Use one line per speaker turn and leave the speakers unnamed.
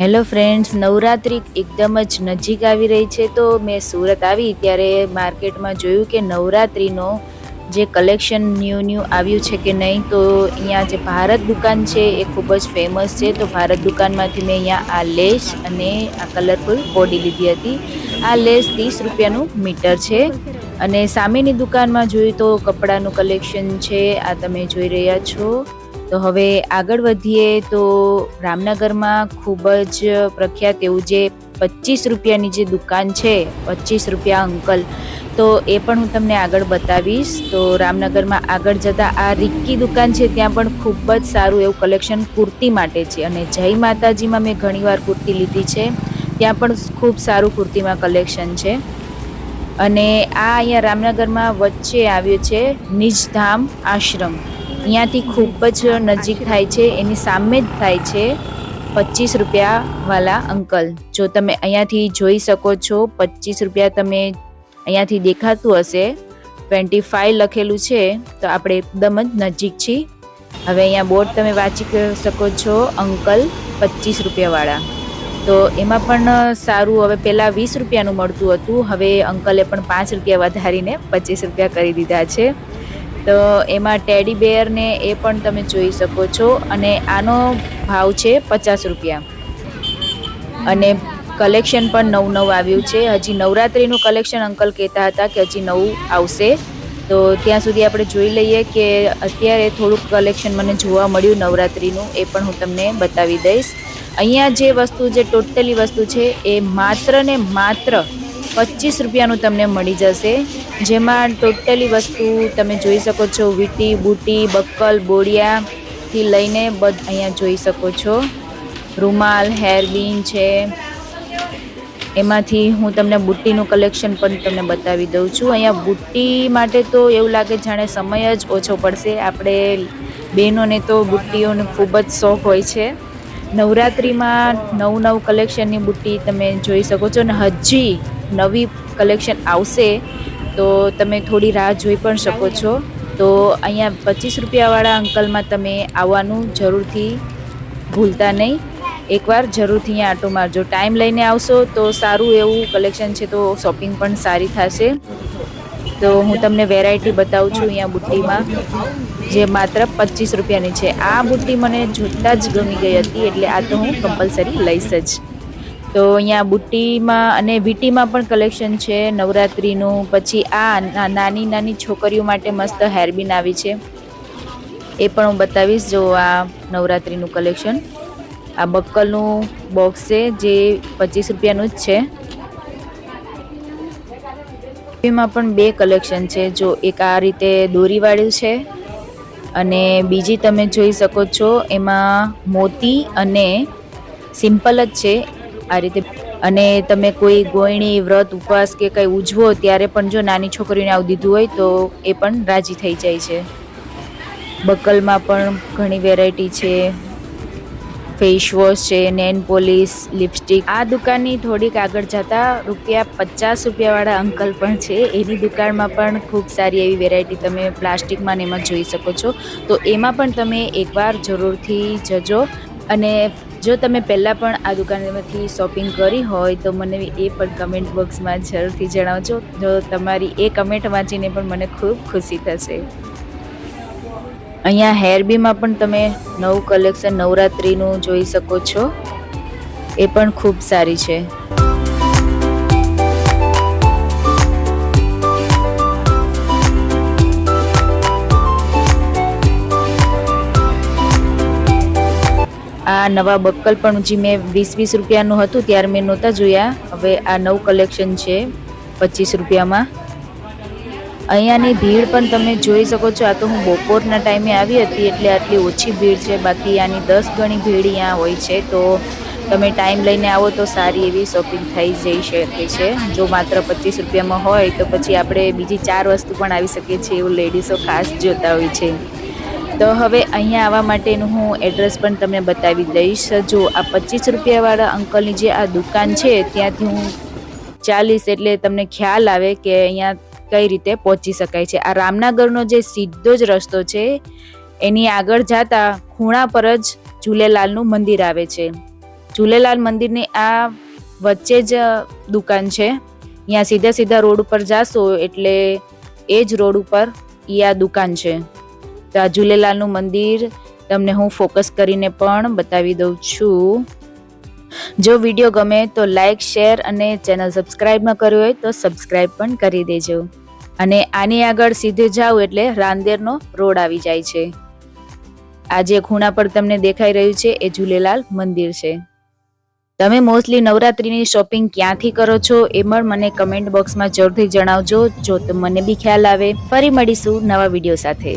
Hello friends, Navratri એકદમ જ નજીક આવી રહી છે. તો મેં સુરત આવી ત્યારે માર્કેટમાં જોયું કે નવરાત્રિનો જે કલેક્શન ન્યૂ આવ્યું છે કે નહીં. તો અહીંયા જે ભારત દુકાન છે એ ખૂબ જ ફેમસ છે. તો ભારત દુકાનમાંથી મેં અહીંયા આ લેસ અને આ કલરફુલ બોડી લીધી હતી. આ લેસ 30 રૂપિયાનું મીટર છે. અને સામેની દુકાનમાં જોયું તો કપડાનું કલેક્શન છે. આ તમે જોઈ રહ્યા છો. તો હવે આગળ વધીએ તો રામનગરમાં ખૂબ જ પ્રખ્યાત એવું જે 25 રૂપિયાની જે દુકાન છે, 25 રૂપિયા અંકલ, તો એ પણ હું તમને આગળ બતાવીશ. તો રામનગરમાં આગળ જતાં આ રિક્કી દુકાન છે, ત્યાં પણ ખૂબ જ સારું એવું કલેક્શન કુર્તી માટે છે. અને જય માતાજીમાં મેં ઘણીવાર કુર્તી લીધી છે, ત્યાં પણ ખૂબ સારું કુર્તીમાં કલેક્શન છે. અને આ અહીંયા રામનગરમાં વચ્ચે આવ્યું છે નિજધામ આશ્રમ. અહીંયાથી ખૂબ જ નજીક થાય છે, એની સામે જ થાય છે 25 રૂપિયાવાલા અંકલ. જો તમે અહીંયાથી જોઈ શકો છો, 25 રૂપિયા તમે અહીંયાથી દેખાતું હશે, 25 લખેલું છે. તો આપણે એકદમ જ નજીક છીએ. હવે અહીંયા બોર્ડ તમે વાંચી શકો છો, અંકલ 25 રૂપિયાવાળા. તો એમાં પણ સારું, હવે પહેલાં 20 રૂપિયાનું મળતું હતું, હવે અંકલે પણ 5 રૂપિયા વધારીને 25 રૂપિયા કરી દીધા છે. તો એમાં ટેડી બેરને એ પણ તમે જોઈ શકો છો. અને આનો ભાવ છે 50 રૂપિયા. અને કલેક્શન પણ નવું આવ્યું છે. હજી નવરાત્રિનું કલેક્શન અંકલ કહેતા હતા કે હજી નવું આવશે. તો ત્યાં સુધી આપણે જોઈ લઈએ કે અત્યારે થોડુંક કલેક્શન મને જોવા મળ્યું નવરાત્રિનું, એ પણ હું તમને બતાવી દઈશ. અહીંયા જે વસ્તુ, જે ટોટલી વસ્તુ છે એ માત્ર ને માત્ર 25 રૂપિયાનું તમને મળી જશે. જેમાં ટોટલી વસ્તુ તમે જોઈ શકો છો, વીટી, બુટી, બક્કલ, બોડિયાથી લઈને અહીંયા જોઈ શકો છો. રૂમાલ, હેરબીન છે. એમાંથી હું તમને બુટ્ટીનું કલેક્શન પણ તમને બતાવી દઉં છું. અહીંયા બુટ્ટી માટે તો એવું લાગે જાણે સમય જ ઓછો પડશે. આપણે બહેનોને તો બુટ્ટીઓને ખૂબ જ શોખ હોય છે. નવરાત્રિમાં નવું કલેક્શનની બુટ્ટી તમે જોઈ શકો છો. અને હજી નવી કલેક્શન આવશે તો તમે થોડી રાહ જોઈ પણ શકો છો. તો અહીંયા 25 રૂપિયાવાળા અંકલમાં તમે આવવાનું જરૂરથી ભૂલતા નહીં. એકવાર જરૂરથી અહીંયા આટો મારજો. ટાઈમ લઈને આવશો તો સારું એવું કલેક્શન છે, તો શોપિંગ પણ સારી થશે. તો હું તમને વેરાયટી બતાવું છું અહીંયા બુટ્ટીમાં, જે માત્ર 25 રૂપિયાની છે. આ બુટ્ટી મને જોતાં જ ગમી ગઈ હતી, એટલે આ તો હું કમ્પલસરી લઈશ જ. તો અહીંયા બુટ્ટીમાં અને વીટીમાં પણ કલેક્શન છે નવરાત્રિનું. પછી આ નાની છોકરીઓ માટે મસ્ત હેરબીન આવી છે, એ પણ હું બતાવીશ. જો આ નવરાત્રિનું કલેક્શન, આ બક્કલનું બોક્સ છે જે 25 રૂપિયાનું જ છે. એમાં પણ બે કલેક્શન છે. જો એક આ રીતે દોરીવાળું છે અને બીજી તમે જોઈ શકો છો એમાં મોતી અને સિમ્પલ જ છે આ રીતે. અને તમે કોઈ ગોયણી, વ્રત, ઉપવાસ કે કંઈ ઉજવો ત્યારે પણ જો નાની છોકરીઓને આવું દીધું હોય તો એ પણ રાજી થઈ જાય છે. બકલમાં પણ ઘણી વેરાયટી છે. ફેસ વોશ છે, નેલ પોલિશ, લિપસ્ટિક. આ દુકાનની થોડીક આગળ જતા ₹50 રૂપિયાવાળા અંકલ પણ છે. એની દુકાનમાં પણ ખૂબ સારી એવી વેરાયટી તમે પ્લાસ્ટિકમાં ને એમાં જોઈ શકો છો. તો એમાં પણ તમે એકવાર જરૂરથી જજો. અને જો તમે પહેલાં પણ આ દુકાનમાંથી શોપિંગ કરી હોય તો મને એ પણ કમેન્ટ બોક્સમાં જરૂરથી જણાવજો. જો તમારી એ કમેન્ટ વાંચીને પણ મને ખૂબ ખુશી થશે. અહીંયા હેરબીમાં પણ તમે નવું કલેક્શન નવરાત્રિનું જોઈ શકો છો, એ પણ ખૂબ સારી છે. આ નવા બક્કલ પણ જે મેં 20 રૂપિયાનું હતું ત્યારે મેં નહોતા જોયા. હવે આ નવું કલેક્શન છે 25 રૂપિયામાં. અહીંયાની ભીડ પણ તમે જોઈ શકો છો. આ તો હું બપોરના ટાઈમે આવી હતી એટલે આટલી ઓછી ભીડ છે, બાકી આની 10 ગણી ભીડ અહીંયા હોય છે. તો તમે ટાઈમ લઈને આવો તો સારી એવી શોપિંગ થઈ જઈ શકે છે. જો માત્ર 25 રૂપિયામાં હોય તો પછી આપણે બીજી 4 વસ્તુ પણ આવી શકે છે, એવું લેડીઝો ખાસ જોતા હોય છે. તો હવે અહીંયા આવવા માટેનું હું એડ્રેસ પણ તમને બતાવી દઈશ. જો આ 25 રૂપિયાવાળા અંકલની જે આ દુકાન છે ત્યાંથી હું ચાલીશ એટલે તમને ખ્યાલ આવે કે અહીંયા કઈ રીતે પહોંચી શકાય છે. આ રામનગરનો જે સીધો જ રસ્તો છે એની આગળ જતા ખૂણા પર જ ઝૂલેલાલનું મંદિર આવે છે. ઝૂલેલાલ મંદિરની આ વચ્ચે જ દુકાન છે. અહીંયા સીધા સીધા રોડ ઉપર જાશો એટલે એ જ રોડ ઉપર આ દુકાન છે. તો આ ઝૂલેલાલનું મંદિર તમને હું ફોકસ કરીને પણ બતાવી દઉં છું. જો વિડીયો ગમે તો લાઈક, શેર અને ચેનલ સબસ્ક્રાઈબ ન કર્યું હોય તો સબસ્ક્રાઈબ પણ કરી દેજો. અને આની આગળ સીધે જાવ એટલે રાંદેરનો રોડ આવી જાય છે. આ જે ખૂણા પર તમને દેખાઈ રહ્યું છે એ ઝૂલેલાલ મંદિર છે. તમે મોસ્ટલી નવરાત્રિની શોપિંગ ક્યાંથી કરો છો એ પણ મને કમેન્ટ બોક્સમાં જરૂરથી જણાવજો, જો તો મને બી ખ્યાલ આવે. ફરી મળીશું નવા વિડીયો સાથે.